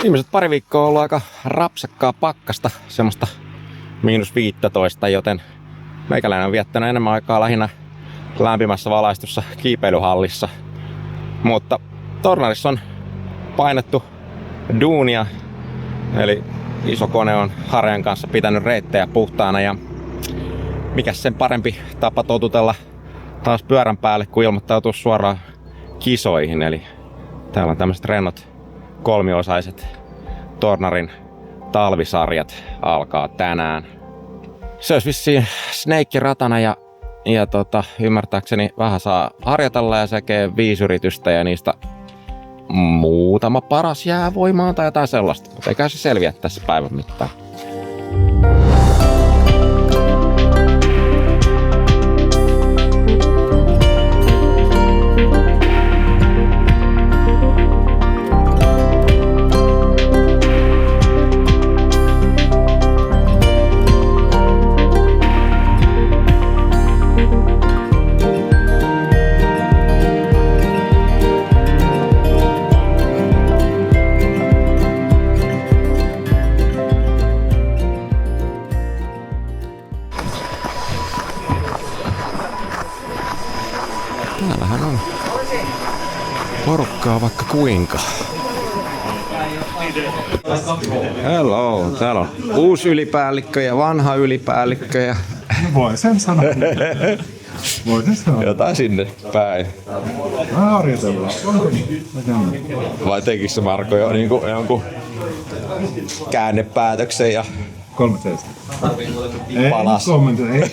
Viimeiset pari viikkoa on ollut aika rapsakkaa pakkasta, semmoista -15, joten meikäläinen on viettänyt enemmän aikaa lähinnä lämpimässä valaistussa kiipeilyhallissa. Mutta Tornarissa on painettu duunia, eli iso kone on harjan kanssa pitänyt reittejä puhtaana ja mikäs sen parempi tapa totutella taas pyörän päälle kuin ilmoittautua suoraan kisoihin. Eli täällä on tämmöiset rennot kolmiosaiset Tornarin talvisarjat alkaa tänään. Se olisi vissiin Snake-ratana ja ymmärtääkseni vähän saa harjoitella ja sekee 5 yritystä ja niistä muutama paras jää voimaan tai jotain sellaista. Mutta eikä se selviä tässä päivän mittaan. Täällähän on porukkaa vaikka kuinka. Hello, täällä on uusi ylipäällikkö ja vanha ylipäällikkö ja... Voi sen sanoa. Jotain sinne päin. Harjoitellaan. Vai tekikö Marko jo jonkun käännepäätöksen ja... 3-7. Palas. Ei kommentoi.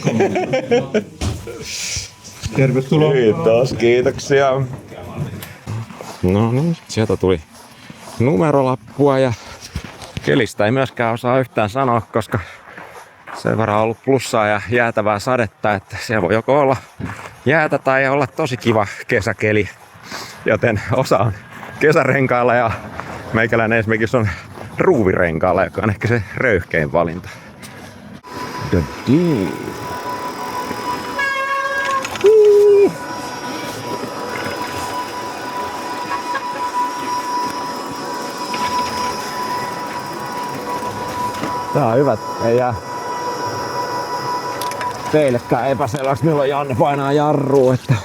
Tervetuloa. Kiitos, kiitoksia. No niin, sieltä tuli numerolappua ja kelistä ei myöskään osaa yhtään sanoa, koska sen verran on ollut plussaa ja jäätävää sadetta, että siellä voi joko olla jäätä tai olla tosi kiva kesäkeli. Joten osa on kesärenkailla ja meikäläinen esimerkiksi on ruuvirenkailla, joka on ehkä se röyhkein valinta. Tää on hyvä, ei jää teillekään epäselväksi, milloin Janne painaa jarrua, että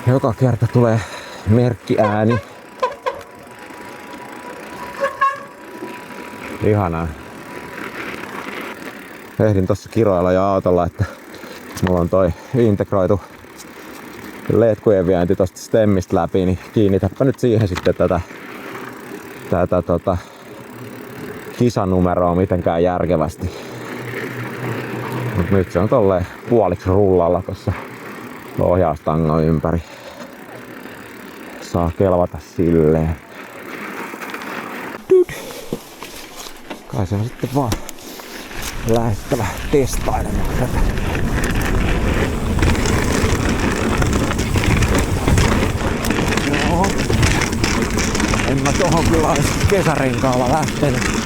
joka kerta tulee merkkiääni. Ihanaa. Ehdin tossa kiroilla jo autolla, että mulla on toi integroitu letkujen vienti tosta stemmistä läpi, niin kiinnitäpä nyt siihen sitten tätä kisanumeroa mitenkään järkevästi. Mut nyt se on tolleen puoliksi rullalla tossa ohjaustangon ympäri. Saa kelvata silleen. Kai se on sitten vaan lähdettävä testailemaan tätä. No. En mä tohon kyllä ois kesärenkaalla lähtenyt.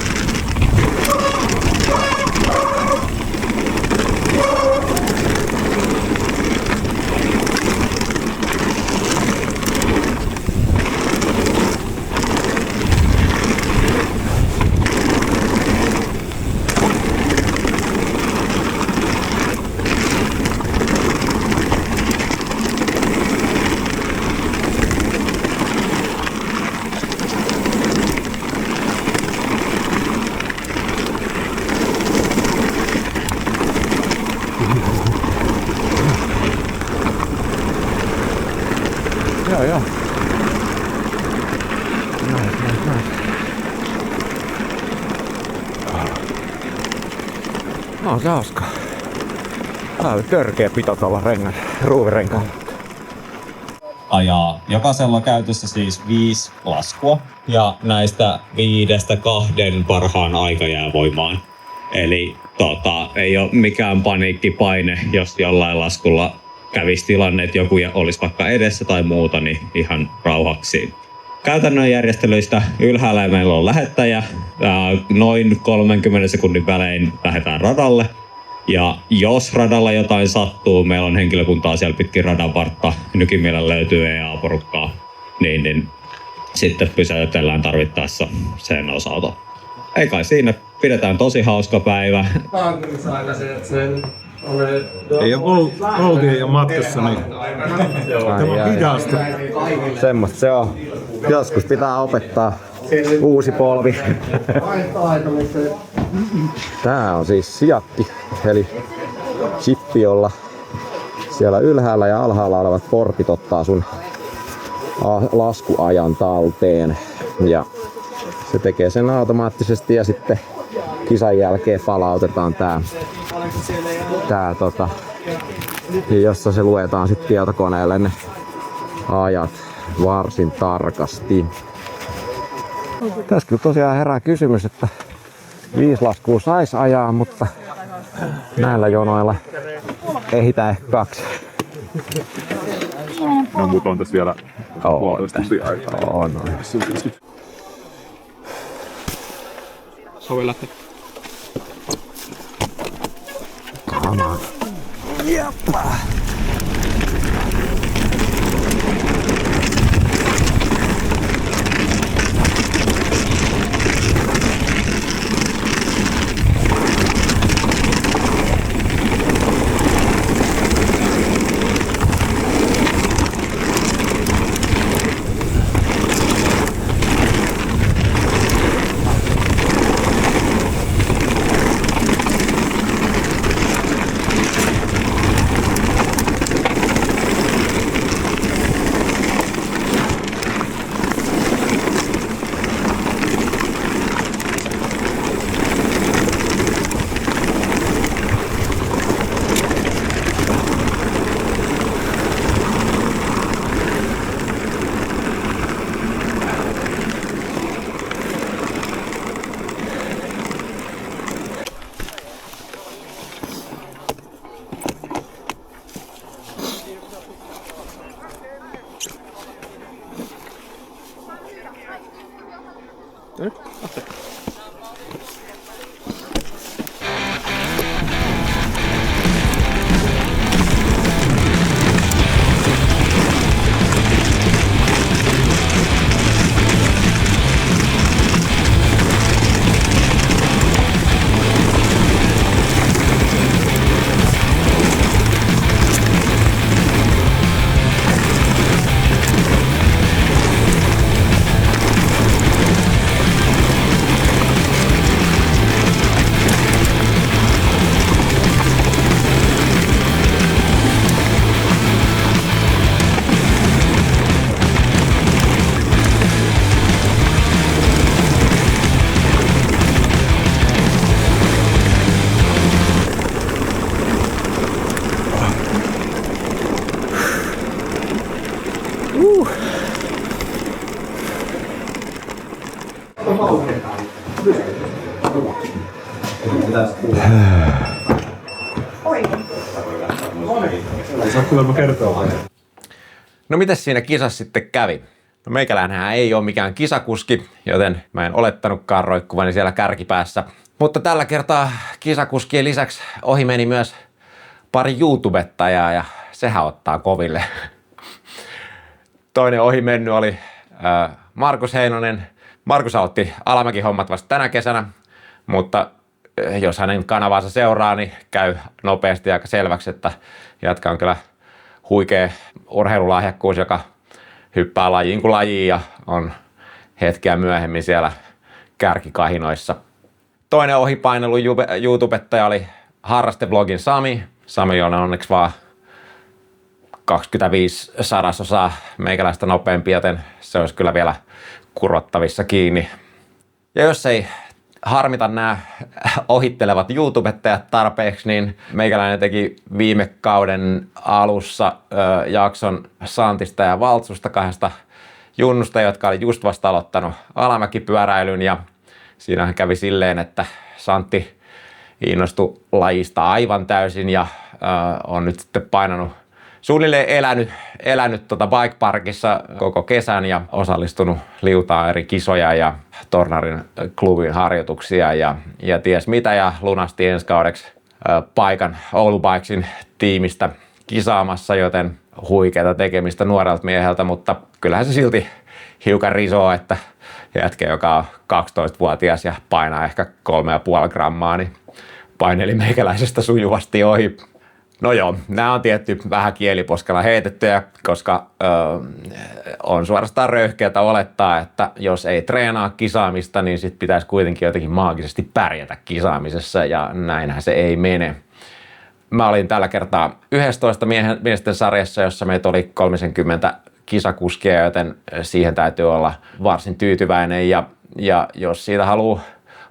Joo. Nice. No se hauskaa. Tää oli törkeä pito tuolla ruuvirenkaalla. Ajaa. Jokaisella on käytössä siis 5 laskua ja näistä 5-2 parhaan aika jää voimaan. Eli ei ole mikään paniikkipaine, jos jollain laskulla kävisi tilanne, että joku olisi vaikka edessä tai muuta, niin ihan rauhaksi. Käytännön järjestelyistä ylhäällä meillä on lähettäjä. Noin 30 sekunnin välein lähdetään radalle. Ja jos radalla jotain sattuu, meillä on henkilökuntaa siellä pitkin radan vartta. Nykimielellä löytyy EA-porukkaa. Niin sitten pysäytellään tarvittaessa sen osalta. Ei kai siinä, pidetään tosi hauska päivä. Ei ole oltiin ei ole matkassa, niin tämä on hidasta. Semmosta se on. Joskus pitää opettaa uusi polvi. Tää on siis sijakki, eli chippi, jolla siellä ylhäällä ja alhaalla olevat portit ottaa sun laskuajan talteen. Ja se tekee sen automaattisesti ja sitten kisan jälkeen palautetaan tää jossa se luetaan sitten tietokoneelle ne ajat varsin tarkasti. Tässä kyllä tosiaan herää kysymys, että 5 laskua sais ajaa, mutta näillä jonoilla ehditään ehkä 2. No mut on tässä vielä puolesta tuntia aikaa. On. Sovellatte. No mitäs siinä kisassa sitten kävi? No meikäläinhän ei ole mikään kisakuski, joten mä en olettanutkaan roikkuvani siellä kärkipäässä. Mutta tällä kertaa kisakuskien lisäksi ohi meni myös pari YouTubettajaa ja sehän ottaa koville. Toinen ohi mennyt oli Markus Heinonen. Markus aloitti Alamäki-hommat vasta tänä kesänä, mutta jos hänen kanavansa seuraa, niin käy nopeasti aika selväksi, että jätkä on kyllä huikea urheilulahjakkuus, joka hyppää lajiin kuin lajiin ja on hetkeä myöhemmin siellä kärkikahinoissa. Toinen ohipainelu YouTubettaja oli harrastevlogin Sami. Sami on onneksi vaan 25/100 meikäläistä nopeampi, joten se olisi kyllä vielä kurottavissa kiinni. Ja jos ei harmita nämä ohittelevat YouTubettajat tarpeeksi, niin meikäläinen teki viime kauden alussa jakson Santista ja Valtsusta, 2 junnusta, jotka oli just vasta aloittanut alamäkipyöräilyn, ja siinähän kävi silleen, että Santti innostui lajista aivan täysin ja on nyt sitten painanut suunnilleen elänyt Bike Parkissa koko kesän ja osallistunut liutaan eri kisoja ja Tornarin klubin harjoituksia ja ties mitä, ja lunasti ensi kaudeksi paikan Oulu Bikesin tiimistä kisaamassa, joten huikeata tekemistä nuorelta mieheltä, mutta kyllähän se silti hiukan risoa, että jätkä, joka on 12-vuotias ja painaa ehkä 3,5 grammaa, niin paineli meikäläisestä sujuvasti ohi. No joo, nämä on tietty vähän kieliposkella heitettyjä, koska on suorastaan röyhkeätä olettaa, että jos ei treenaa kisaamista, niin sit pitäisi kuitenkin jotenkin maagisesti pärjätä kisaamisessa, ja näinhän se ei mene. Mä olin tällä kertaa 11 miesten sarjassa, jossa meitä oli 30 kisakuskia, joten siihen täytyy olla varsin tyytyväinen, ja jos siitä haluaa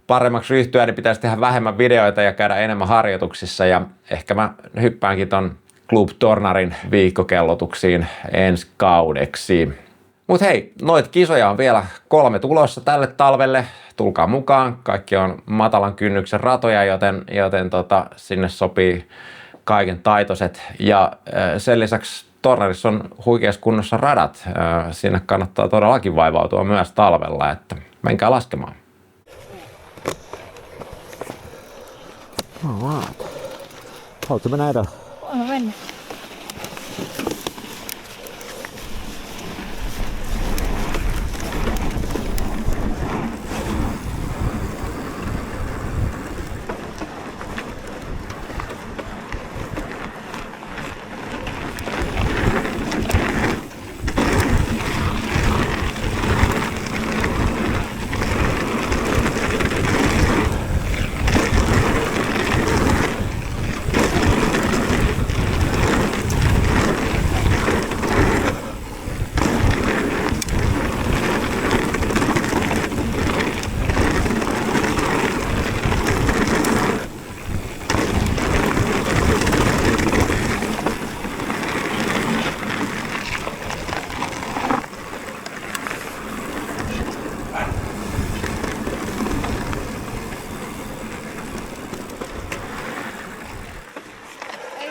paremmaksi ryhtyä, niin pitäisi tehdä vähemmän videoita ja käydä enemmän harjoituksissa, ja ehkä mä hyppäänkin ton Club Tornarin viikkokellotuksiin ensi kaudeksi. Mut hei, noita kisoja on vielä 3 tulossa tälle talvelle. Tulkaa mukaan. Kaikki on matalan kynnyksen ratoja, joten sinne sopii kaiken taitoiset. Ja sen lisäksi Tornarissa on huikeassa kunnossa radat. Sinne kannattaa todellakin vaivautua myös talvella, että menkää laskemaan. Alright. Haluatko mennä edellä? Voin mennä.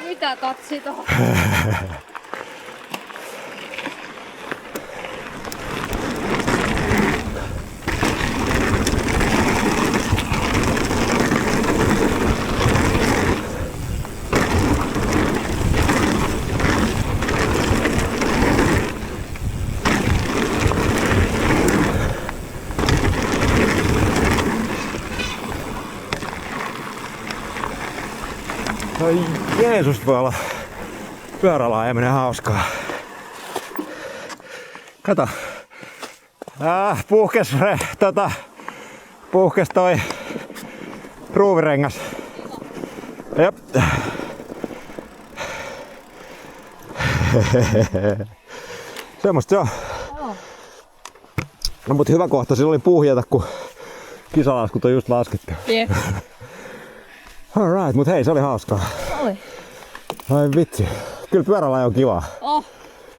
Mitä tatsi tohon? Ai Jeesus, voi olla pyörällä ajaminen hauskaa. Kato. Puhkes toi ruuvirengas. Jep. Semmosta se on. No mut hyvä kohta sillä oli puhjata, kun kisalaskut on just laskettu. Jep. Alright, mut hei, se oli hauskaa. Oli. Ai vitsi. Kyllä pyörällä on kivaa. Oh.